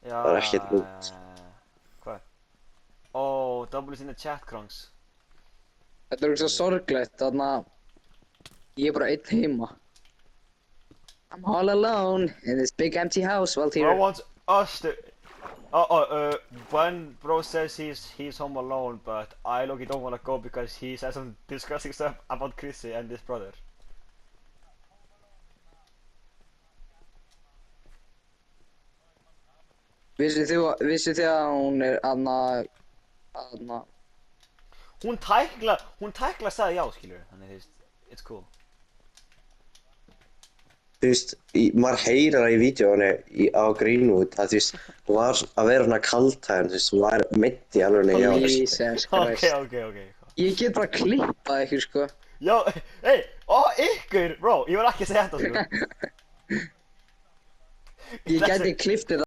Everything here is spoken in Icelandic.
Já, Það er ekkert lúmt. Hvað? Oh, double in the chat, Krongs. Þetta er svo sorglegt, þannig að ég er bara einn heima. I'm all alone in this big empty house while Bro here. wants us to... when bro says he's home alone, but I look, don't wanna go because he says some disgusting stuff about Chrissy and his brother. Vissu þið að hún er anna... Hún tækla sagði já, skilur. Þannig, þú veist, it's cool. Þú veist, maður heyrir það í vídeóinu á Greenwood að þú veist, hún var að vera svona kaldhæðin, þú veist, hún var meitt í alveg í ári. Jesus Christ. Ok. Ég get bara klippað ykkur, sko. Já, hey, ykkur, bro, ég var ekki að segja þetta, sko. Ég gæti klippt þetta